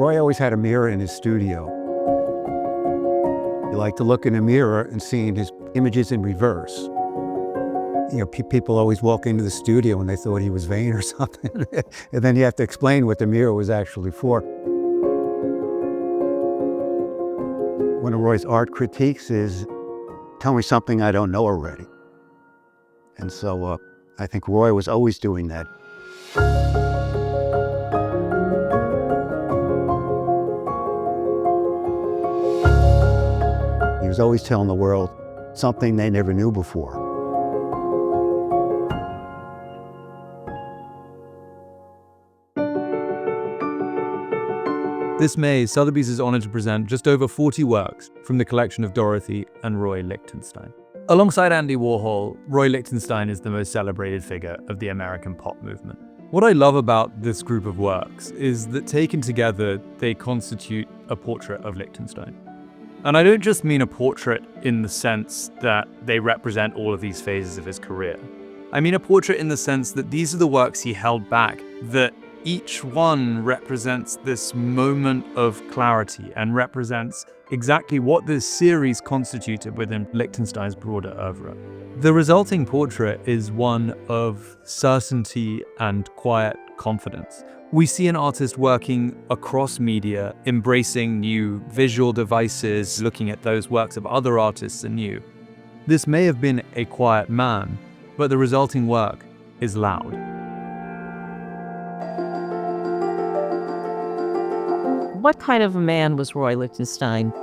Roy always had a mirror in his studio. He liked to look in a mirror and seeing his images in reverse. You know, people always walk into the studio and they thought he was vain or something. And then you have to explain what the mirror was actually for. One of Roy's art critiques is, tell me something I don't know already. And so I think Roy was always doing that. He was always telling the world something they never knew before. This May, Sotheby's is honored to present just over 40 works from the collection of Dorothy and Roy Lichtenstein. Alongside Andy Warhol, Roy Lichtenstein is the most celebrated figure of the American pop movement. What I love about this group of works is that taken together, they constitute a portrait of Lichtenstein. And I don't just mean a portrait in the sense that they represent all of these phases of his career. I mean a portrait in the sense that these are the works he held back, that each one represents this moment of clarity and represents exactly what this series constituted within Lichtenstein's broader oeuvre. The resulting portrait is one of certainty and quiet confidence. We see an artist working across media, embracing new visual devices, looking at those works of other artists anew. This may have been a quiet man, but the resulting work is loud. What kind of a man was Roy Lichtenstein?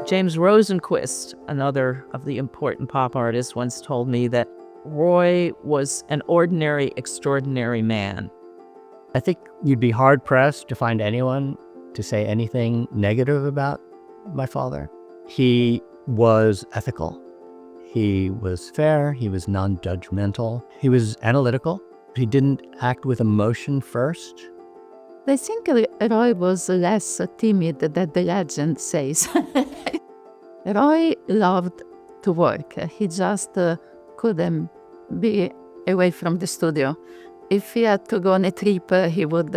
James Rosenquist, another of the important pop artists, once told me that Roy was an ordinary, extraordinary man. I think you'd be hard-pressed to find anyone to say anything negative about my father. He was ethical. He was fair. He was non-judgmental. He was analytical. He didn't act with emotion first. I think Roy was less timid than the legend says. Roy loved to work. He just couldn't be away from the studio. If he had to go on a trip, he would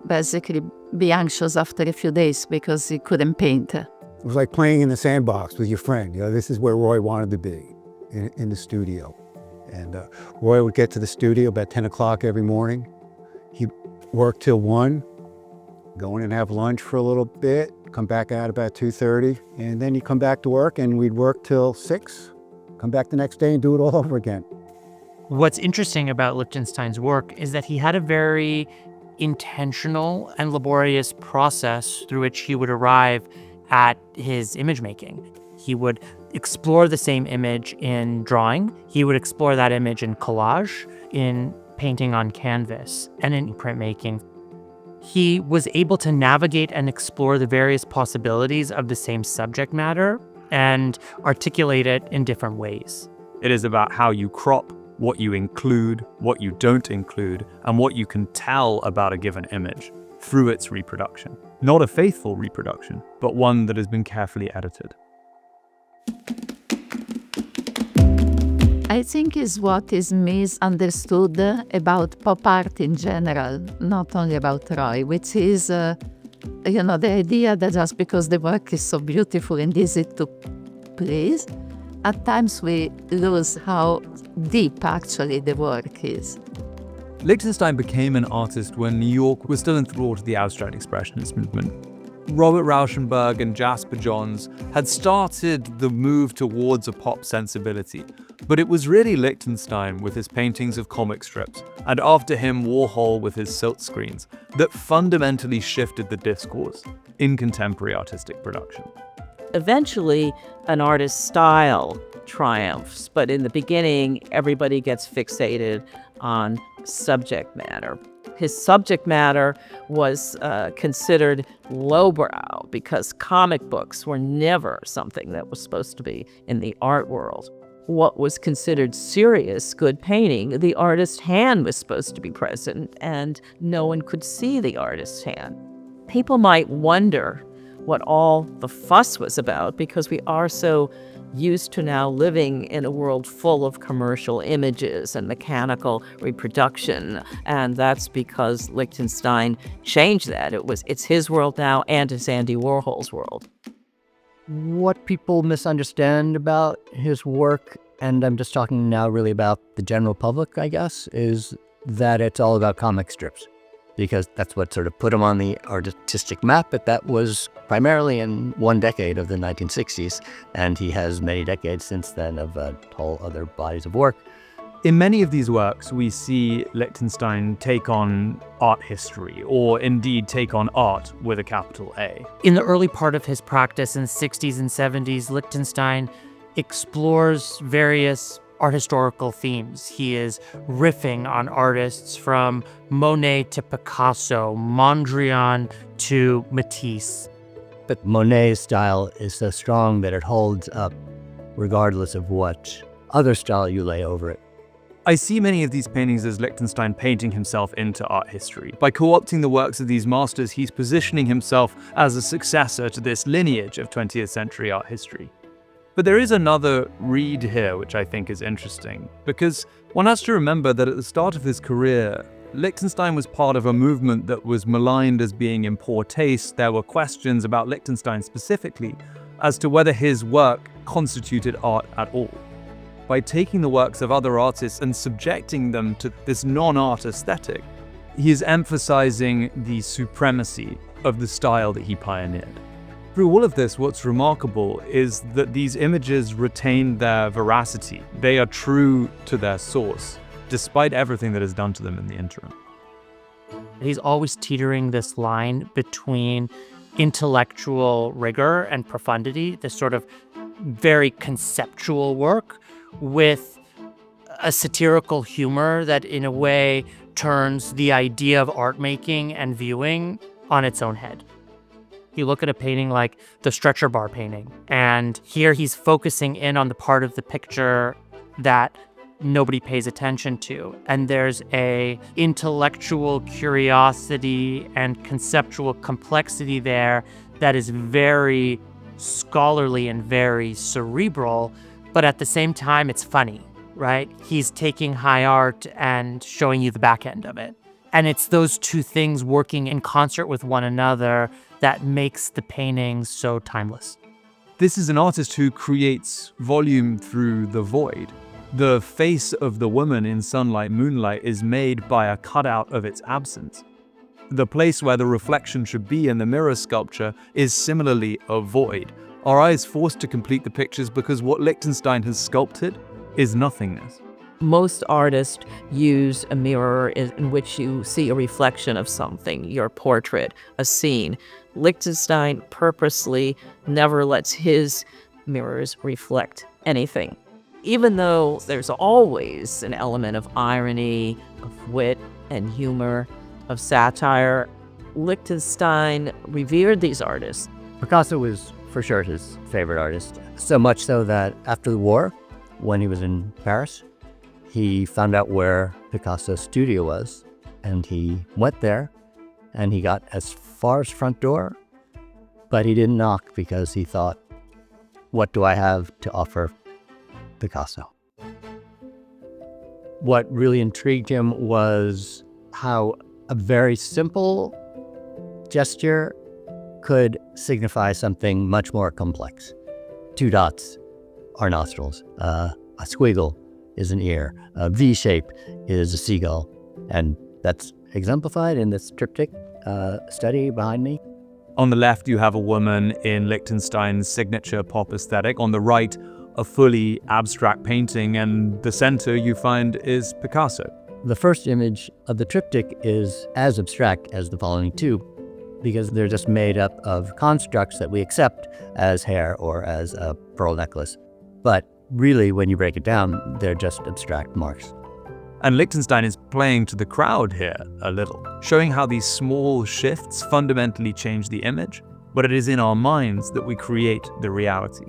basically be anxious after a few days because he couldn't paint. It was like playing in the sandbox with your friend. You know, this is where Roy wanted to be, in the studio. And Roy would get to the studio about 10 o'clock every morning. He'd work till 1, go in and have lunch for a little bit, come back out about 2:30, and then he'd come back to work and we'd work till 6, come back the next day and do it all over again. What's interesting about Lichtenstein's work is that he had a very intentional and laborious process through which he would arrive at his image making. He would explore the same image in drawing. He would explore that image in collage, in painting on canvas, and in printmaking. He was able to navigate and explore the various possibilities of the same subject matter and articulate it in different ways. It is about how you crop, what you include, what you don't include, and what you can tell about a given image through its reproduction. Not a faithful reproduction, but one that has been carefully edited. I think is what is misunderstood about pop art in general, not only about Roy, which is, the idea that just because the work is so beautiful and easy to please, at times we lose how deep actually the work is. Lichtenstein became an artist when New York was still enthralled to the abstract expressionist movement. Robert Rauschenberg and Jasper Johns had started the move towards a pop sensibility, but it was really Lichtenstein with his paintings of comic strips, and after him Warhol with his silk screens, that fundamentally shifted the discourse in contemporary artistic production. Eventually, an artist's style triumphs, but in the beginning, everybody gets fixated on subject matter. His subject matter was considered lowbrow because comic books were never something that was supposed to be in the art world. What was considered serious, good painting, the artist's hand was supposed to be present, and no one could see the artist's hand. People might wonder what all the fuss was about because we are so used to now living in a world full of commercial images and mechanical reproduction. And that's because Lichtenstein changed that. It's his world now, and it's Andy Warhol's world. What people misunderstand about his work, and I'm just talking now really about the general public, I guess, is that it's all about comic strips, because that's what sort of put him on the artistic map, but that was primarily in one decade of the 1960s, and he has many decades since then of whole other bodies of work. In many of these works, we see Lichtenstein take on art history, or indeed take on art with a capital A. In the early part of his practice in the 60s and 70s, Lichtenstein explores various art historical themes. He is riffing on artists from Monet to Picasso, Mondrian to Matisse. But Monet's style is so strong that it holds up regardless of what other style you lay over it. I see many of these paintings as Lichtenstein painting himself into art history. By co-opting the works of these masters, he's positioning himself as a successor to this lineage of 20th century art history. But there is another read here which I think is interesting, because one has to remember that at the start of his career, Lichtenstein was part of a movement that was maligned as being in poor taste. There were questions about Lichtenstein specifically as to whether his work constituted art at all. By taking the works of other artists and subjecting them to this non-art aesthetic, he is emphasizing the supremacy of the style that he pioneered. Through all of this, what's remarkable is that these images retain their veracity. They are true to their source, despite everything that is done to them in the interim. He's always teetering this line between intellectual rigor and profundity, this sort of very conceptual work, with a satirical humor that in a way turns the idea of art making and viewing on its own head. You look at a painting like the stretcher bar painting, and here he's focusing in on the part of the picture that nobody pays attention to. And there's a intellectual curiosity and conceptual complexity there that is very scholarly and very cerebral, but at the same time, it's funny, right? He's taking high art and showing you the back end of it. And it's those two things working in concert with one another that makes the paintings so timeless. This is an artist who creates volume through the void. The face of the woman in Sunlight Moonlight is made by a cutout of its absence. The place where the reflection should be in the mirror sculpture is similarly a void. Our eye is forced to complete the pictures because what Lichtenstein has sculpted is nothingness. Most artists use a mirror in which you see a reflection of something, your portrait, a scene. Lichtenstein purposely never lets his mirrors reflect anything. Even though there's always an element of irony, of wit and humor, of satire, Lichtenstein revered these artists. Picasso was for sure his favorite artist, so much so that after the war, when he was in Paris, he found out where Picasso's studio was, and he went there, and he got as far as front door, but he didn't knock because he thought, what do I have to offer Picasso? What really intrigued him was how a very simple gesture could signify something much more complex. 2 dots are nostrils. A squiggle is an ear. A V shape is a seagull. And that's exemplified in this triptych study behind me. On the left, you have a woman in Lichtenstein's signature pop aesthetic. On the right, a fully abstract painting, and the center you find is Picasso. The first image of the triptych is as abstract as the following 2, because they're just made up of constructs that we accept as hair or as a pearl necklace. But really, when you break it down, they're just abstract marks. And Lichtenstein is playing to the crowd here a little, showing how these small shifts fundamentally change the image, but it is in our minds that we create the reality.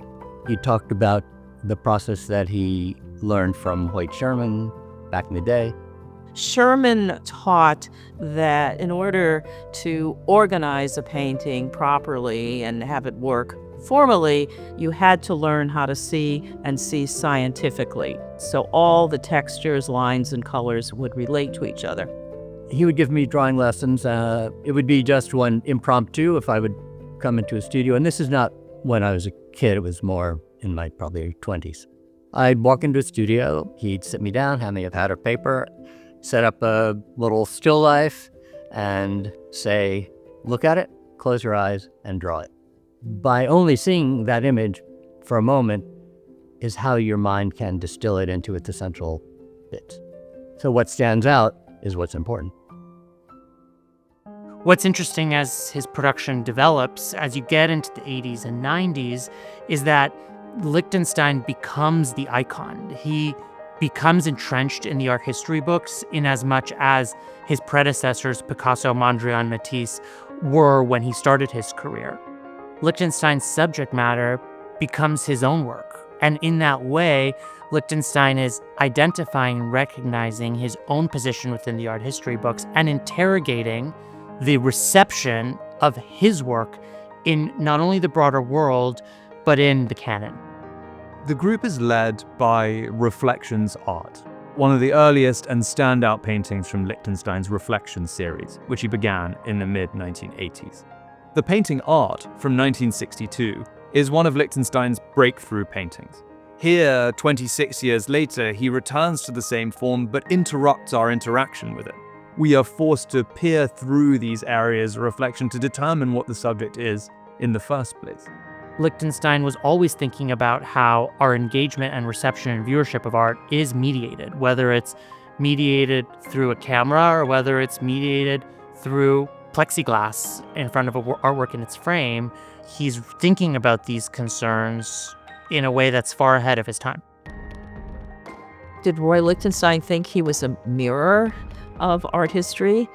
He talked about the process that he learned from Hoyt Sherman back in the day. Sherman taught that in order to organize a painting properly and have it work Formerly, you had to learn how to see and see scientifically, so all the textures, lines, and colors would relate to each other. He would give me drawing lessons. It would be just one impromptu if I would come into a studio. And this is not when I was a kid. It was more in my probably 20s. I'd walk into a studio. He'd sit me down, hand me a pad of paper, set up a little still life, and say, look at it, close your eyes, and draw it. By only seeing that image for a moment is how your mind can distill it into its essential bits. So what stands out is what's important. What's interesting as his production develops, as you get into the 80s and 90s, is that Lichtenstein becomes the icon. He becomes entrenched in the art history books in as much as his predecessors, Picasso, Mondrian, Matisse, were when he started his career. Lichtenstein's subject matter becomes his own work. And in that way, Lichtenstein is identifying and recognizing his own position within the art history books and interrogating the reception of his work in not only the broader world, but in the canon. The group is led by Reflections Art, one of the earliest and standout paintings from Lichtenstein's Reflections series, which he began in the mid-1980s. The painting Art from 1962 is one of Lichtenstein's breakthrough paintings. Here, 26 years later, he returns to the same form but interrupts our interaction with it. We are forced to peer through these areas of reflection to determine what the subject is in the first place. Lichtenstein was always thinking about how our engagement and reception and viewership of art is mediated, whether it's mediated through a camera or whether it's mediated through plexiglass in front of artwork in its frame. He's thinking about these concerns in a way that's far ahead of his time. Did Roy Lichtenstein think he was a mirror of art history?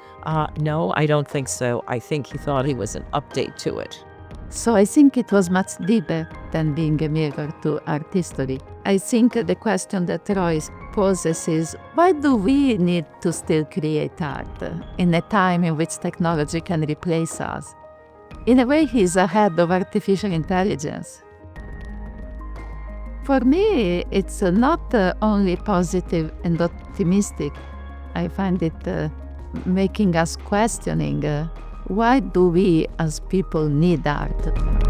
No, I don't think so. I think he thought he was an update to it. So I think it was much deeper than being a mirror to art history. I think the question that Roy poses is, why do we need to still create art in a time in which technology can replace us? In a way, he's ahead of artificial intelligence. For me, it's not only positive and optimistic. I find it making us questioning why do we as people need art?